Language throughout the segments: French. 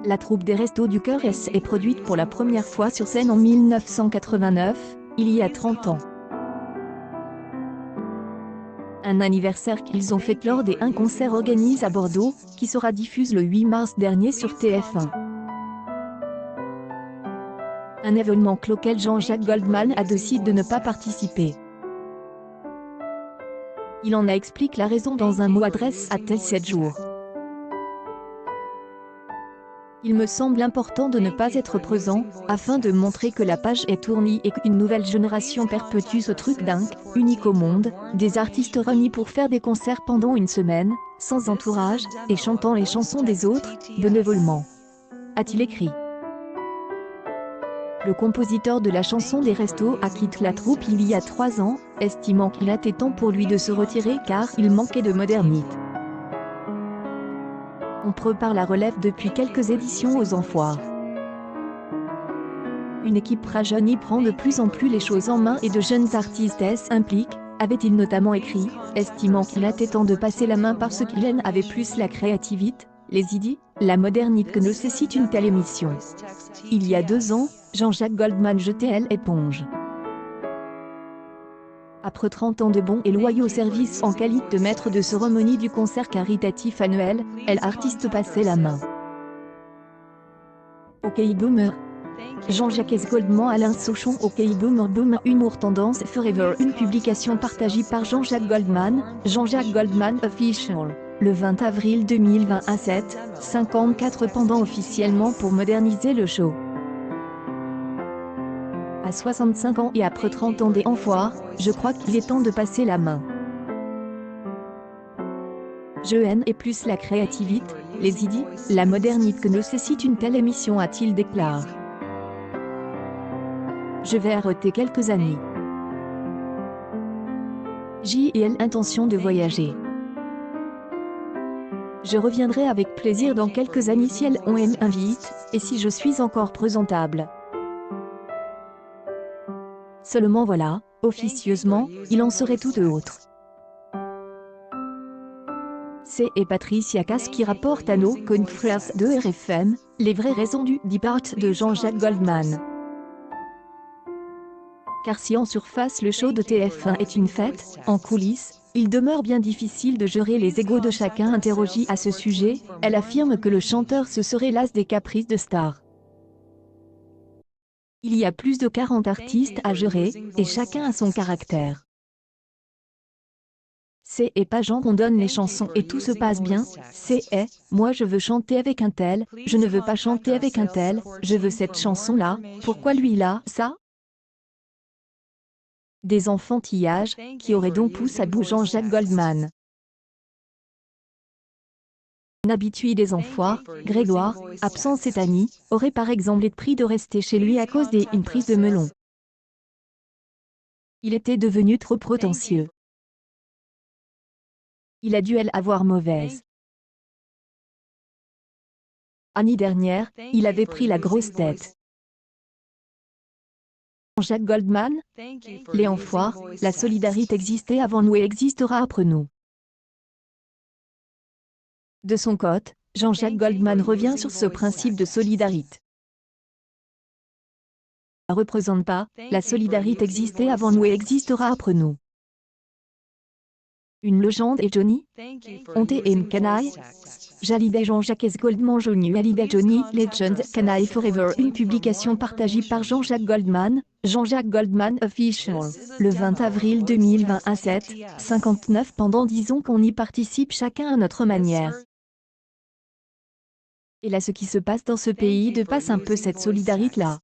La troupe des Restos du Cœur est produite pour la première fois sur scène en 1989, il y a 30 ans. Un anniversaire qu'ils ont fait lors d'un concert organisé à Bordeaux, qui sera diffusé le 8 mars dernier sur TF1. Un événement auquel Jean-Jacques Goldman a décidé de ne pas participer. Il en explique la raison dans un mot adresse à Tel 7 jours. Il me semble important de ne pas être présent, afin de montrer que la page est tournée et qu'une nouvelle génération perpétue ce truc dingue, unique au monde, des artistes réunis pour faire des concerts pendant une semaine, sans entourage, et chantant les chansons des autres, bénévolement. A-t-il écrit. Le compositeur de la chanson des Restos a quitté la troupe il y a 3 ans, estimant qu'il était temps pour lui de se retirer car il manquait de modernité. On prépare la relève depuis quelques éditions aux Enfoirés. Une équipe rajeunit prend de plus en plus les choses en main et de jeunes artistes s'impliquent, avait-il notamment écrit, estimant qu'il était temps de passer la main parce qu'il en avait plus la créativité, les idées, la modernité que nécessite une telle émission. Il y a 2 ans, Jean-Jacques Goldman jetait l'éponge. Après 30 ans de bons et loyaux services en qualité de maître de cérémonie du concert caritatif annuel, l'artiste passait la main. OK Boomer. Jean-Jacques Goldman, Alain Souchon. OK Boomer Boomer Humour Tendance Forever. Une publication partagée par Jean-Jacques Goldman, Jean-Jacques Goldman Official. Le 20 avril 2020 à 7h54 pendant officiellement pour moderniser le show. À 65 ans et après 30 ans des Enfoirés, je crois qu'il est temps de passer la main. Je haine et plus la créativité, les idées, la modernité que nécessite une telle émission, a-t-il déclaré. Je vais arrêter quelques années. J'ai l'intention de voyager. Je reviendrai avec plaisir dans quelques années si on m'invite, et si je suis encore présentable. Seulement voilà, officieusement, il en serait tout autre. C'est Patricia Cass qui rapporte à nos confrères de RFM, les vraies raisons du départ de Jean-Jacques Goldman. Car si en surface le show de TF1 est une fête, en coulisses, il demeure bien difficile de gérer les égos de chacun. Interrogée à ce sujet, elle affirme que le chanteur se serait las des caprices de stars. Il y a plus de 40 artistes à gérer, et chacun a son caractère. C'est pas genre on donne les chansons et tout se passe bien, c'est moi je veux chanter avec un tel, je ne veux pas chanter avec un tel, je veux cette chanson-là, pourquoi lui là, ça? Des enfantillages, qui auraient donc poussé à bout Jean-Jacques Goldman. Un habitué des Enfoirés, Grégoire, absent cette année, aurait par exemple été pris de rester chez lui à cause d'une prise de melon. Il était devenu trop prétentieux. Il a dû avoir mauvaise. L'année dernière, il avait pris la grosse tête. Jean-Jacques Goldman, les Enfoirés, la solidarité existait avant nous et existera après nous. De son côté, Jean-Jacques Goldman revient sur ce principe de solidarité. Ne représente pas, la solidarité existait avant nous et existera après nous. Une légende est Johnny. On t'aime canaille. Jalibé Jean-Jacques Goldman Jr. Jalibé Johnny, Legend, Canaille Forever. Une publication partagée par Jean-Jacques Goldman, Jean-Jacques Goldman Official. Le 20 avril 2020 à 7h59 pendant disons qu'on y participe chacun à notre manière. Et là ce qui se passe dans ce pays dépasse un peu cette solidarité-là.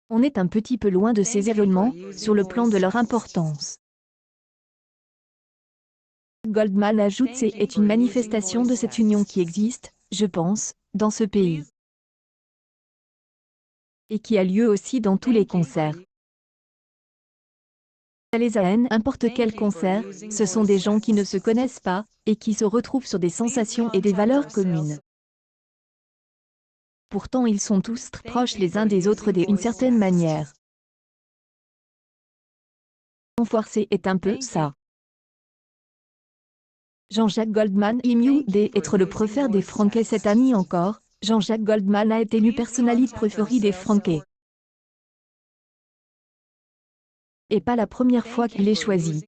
On est un petit peu loin de ces événements, sur le plan de leur importance. Goldman ajoute c'est une manifestation de cette union qui existe, je pense, dans ce pays. Et qui a lieu aussi dans tous les concerts. Les AN, n'importe quel concert, ce sont des gens qui ne se connaissent pas, et qui se retrouvent sur des sensations et des valeurs communes. Pourtant ils sont tous très proches les uns des autres d'une certaine manière. Enfoirés est un peu ça. Jean-Jacques Goldman ému d'être le préféré des Français cette année encore. Jean-Jacques Goldman a été élu personnalité préférée des Français. Et pas la première fois qu'il est choisi.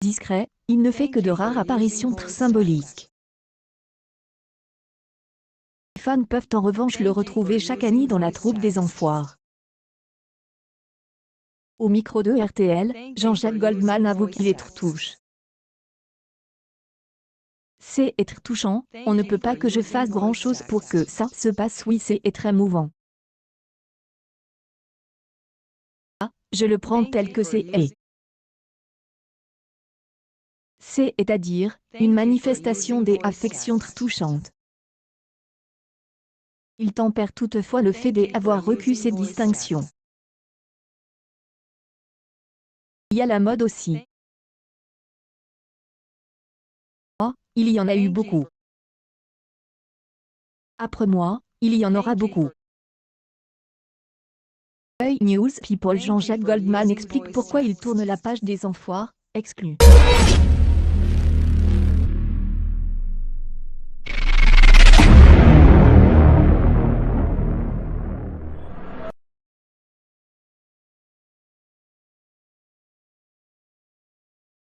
Discret, il ne fait que de rares apparitions très symboliques. Les fans peuvent en revanche le retrouver chaque année dans la troupe des Enfoirés. Au micro de RTL, Jean-Jacques Goldman avoue qu'il est trop touche. C'est être touchant, on ne peut pas que je fasse grand-chose pour que ça se passe, oui c'est très émouvant. Ah, je le prends tel que c'est et. C'est-à-dire, une manifestation des affections très touchantes. Il tempère toutefois le fait d'avoir reçu ces distinctions. Il y a la mode aussi. Oh, il y en a eu beaucoup. Après moi, il y en aura beaucoup. Œil News People Jean-Jacques Goldman explique pourquoi il tourne la page des Enfoirés, exclu.